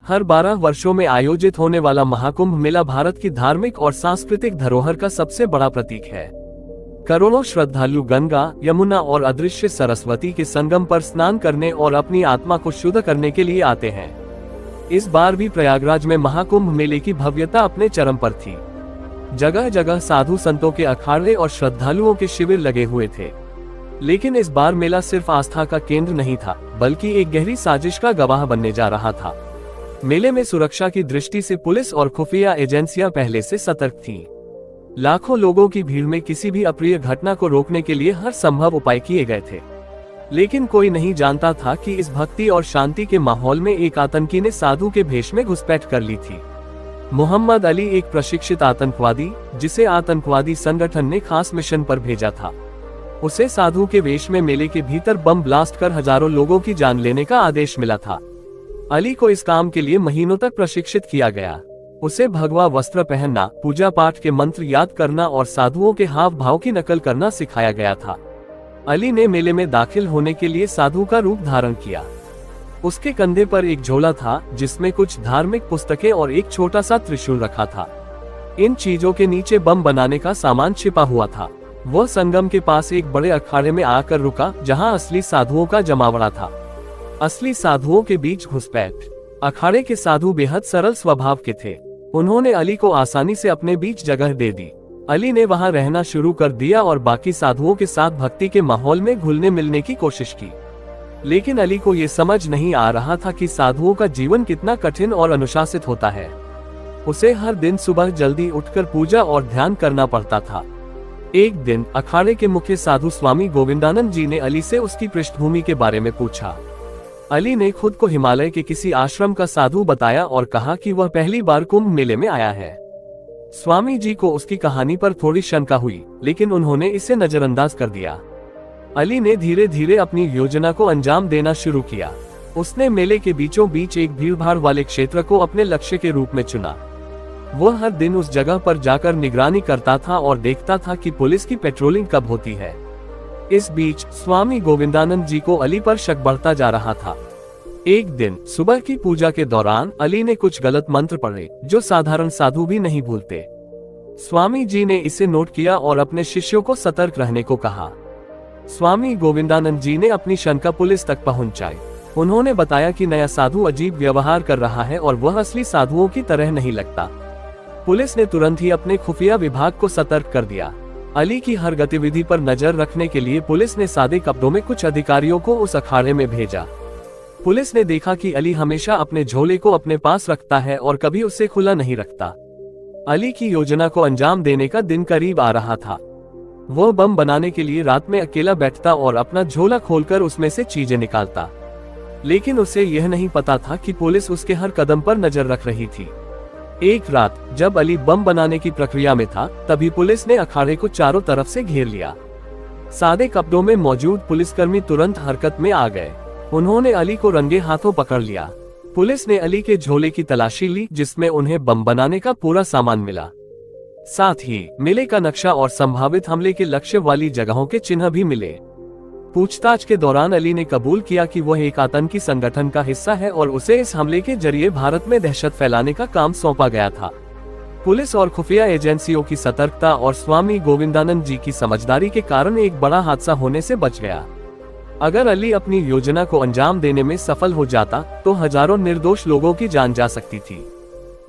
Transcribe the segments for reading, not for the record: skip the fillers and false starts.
हर 12 वर्षों में आयोजित होने वाला महाकुंभ मेला भारत की धार्मिक और सांस्कृतिक धरोहर का सबसे बड़ा प्रतीक है। करोड़ों श्रद्धालु गंगा, यमुना और अदृश्य सरस्वती के संगम पर स्नान करने और अपनी आत्मा को शुद्ध करने के लिए आते हैं। इस बार भी प्रयागराज में महाकुंभ मेले की भव्यता अपने चरम पर थी। जगह जगह साधु संतों के अखाड़े और श्रद्धालुओं के शिविर लगे हुए थे। लेकिन इस बार मेला सिर्फ आस्था का केंद्र नहीं था, बल्कि एक गहरी साजिश का गवाह बनने जा रहा था। मेले में सुरक्षा की दृष्टि से पुलिस और खुफिया एजेंसियां पहले से सतर्क थीं। लाखों लोगों की भीड़ में किसी भी अप्रिय घटना को रोकने के लिए हर संभव उपाय किए गए थे। लेकिन कोई नहीं जानता था कि इस भक्ति और शांति के माहौल में एक आतंकी ने साधु के भेष में घुसपैठ कर ली थी। मोहम्मद अली एक प्रशिक्षित आतंकवादी, जिसे आतंकवादी संगठन ने खास मिशन पर भेजा था। उसे साधु के वेश में मेले के भीतर बम ब्लास्ट कर हजारों लोगों की जान लेने का आदेश मिला था। अली को इस काम के लिए महीनों तक प्रशिक्षित किया गया। उसे भगवा वस्त्र पहनना, पूजा पाठ के मंत्र याद करना और साधुओं के हाव भाव की नकल करना सिखाया गया था। अली ने मेले में दाखिल होने के लिए साधु का रूप धारण किया। उसके कंधे पर एक झोला था जिसमें कुछ धार्मिक पुस्तकें और एक छोटा सा त्रिशूल रखा था। इन चीजों के नीचे बम बनाने का सामान छिपा हुआ था। वह संगम के पास एक बड़े अखाड़े में आकर रुका, जहां असली साधुओं का जमावड़ा था। असली साधुओं के बीच घुसपैठ। अखाड़े के साधु बेहद सरल स्वभाव के थे। उन्होंने अली को आसानी से अपने बीच जगह दे दी। अली ने वहां रहना शुरू कर दिया और बाकी साधुओं के साथ भक्ति के माहौल में घुलने मिलने की कोशिश की। लेकिन अली को ये समझ नहीं आ रहा था कि साधुओं का जीवन कितना कठिन और अनुशासित होता है। उसे हर दिन सुबह जल्दी उठकर पूजा और ध्यान करना पड़ता था। एक दिन अखाड़े के मुख्य साधु स्वामी गोविंदानंद जी ने अली से उसकी पृष्ठभूमि के बारे में पूछा। अली ने खुद को हिमालय के किसी आश्रम का साधु बताया और कहा कि वह पहली बार कुंभ मेले में आया है। स्वामी जी को उसकी कहानी पर थोड़ी शंका हुई, लेकिन उन्होंने इसे नजरअंदाज कर दिया। अली ने धीरे धीरे अपनी योजना को अंजाम देना शुरू किया। उसने मेले के बीचों बीच एक भीड़भाड़ वाले क्षेत्र को अपने लक्ष्य के रूप में चुना। वह हर दिन उस जगह पर जाकर निगरानी करता था और देखता था कि पुलिस की पेट्रोलिंग कब होती है। इस बीच स्वामी गोविंदानंद जी को अली पर शक बढ़ता जा रहा था। एक दिन सुबह की पूजा के दौरान अली ने कुछ गलत मंत्र पढ़े, जो साधारण साधु भी नहीं भूलते। स्वामी जी ने इसे नोट किया और अपने शिष्यों को सतर्क रहने को कहा। स्वामी गोविंदानंद जी ने अपनी शंका पुलिस तक पहुंचाई। उन्होंने बताया कि नया साधु अजीब व्यवहार कर रहा है और वह असली साधुओं की तरह नहीं लगता। पुलिस ने तुरंत ही अपने खुफिया विभाग को सतर्क कर दिया। अली की हर गतिविधि पर नजर रखने के लिए पुलिस ने सादे कपड़ों में कुछ अधिकारियों को उस अखाड़े में भेजा। पुलिस ने देखा कि अली हमेशा अपने झोले को अपने पास रखता है और कभी उसे खुला नहीं रखता। अली की योजना को अंजाम देने का दिन करीब आ रहा था। वह बम बनाने के लिए रात में अकेला बैठता और अपना झोला खोलकर उसमें से चीजें निकालता। लेकिन उसे यह नहीं पता था कि पुलिस उसके हर कदम पर नजर रख रही थी। एक रात जब अली बम बनाने की प्रक्रिया में था, तभी पुलिस ने अखाड़े को चारों तरफ से घेर लिया। सादे कपड़ों में मौजूद पुलिसकर्मी तुरंत हरकत में आ गए। उन्होंने अली को रंगे हाथों पकड़ लिया। पुलिस ने अली के झोले की तलाशी ली, जिसमें उन्हें बम बनाने का पूरा सामान मिला। साथ ही मेले का नक्शा और संभावित हमले के लक्ष्य वाली जगहों के चिन्ह भी मिले। पूछताछ के दौरान अली ने कबूल किया कि वह एक आतंकी संगठन का हिस्सा है और उसे इस हमले के जरिए भारत में दहशत फैलाने का काम सौंपा गया था। पुलिस और खुफिया एजेंसियों की सतर्कता और स्वामी गोविंदानंद जी की समझदारी के कारण एक बड़ा हादसा होने से बच गया। अगर अली अपनी योजना को अंजाम देने में सफल हो जाता तो हजारों निर्दोष लोगों की जान जा सकती थी।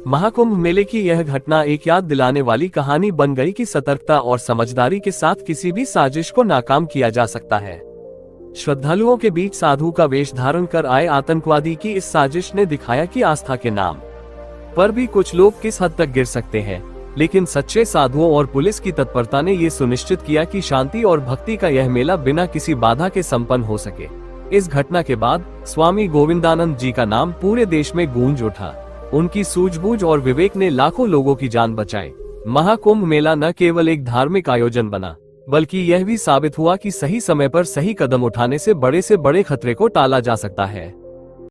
महाकुंभ मेले की यह घटना एक याद दिलाने वाली कहानी बन गई कि सतर्कता और समझदारी के साथ किसी भी साजिश को नाकाम किया जा सकता है। श्रद्धालुओं के बीच साधु का वेश धारण कर आए आतंकवादी की इस साजिश ने दिखाया कि आस्था के नाम पर भी कुछ लोग किस हद तक गिर सकते हैं। लेकिन सच्चे साधुओं और पुलिस की तत्परता ने ये सुनिश्चित किया कि शांति और भक्ति का यह मेला बिना किसी बाधा के संपन्न हो सके। इस घटना के बाद स्वामी गोविंदानंद जी का नाम पूरे देश में गूंज उठा। उनकी सूझबूझ और विवेक ने लाखों लोगों की जान बचाई। महाकुंभ मेला न केवल एक धार्मिक आयोजन बना, बल्कि यह भी साबित हुआ कि सही समय पर सही कदम उठाने से बड़े खतरे को टाला जा सकता है।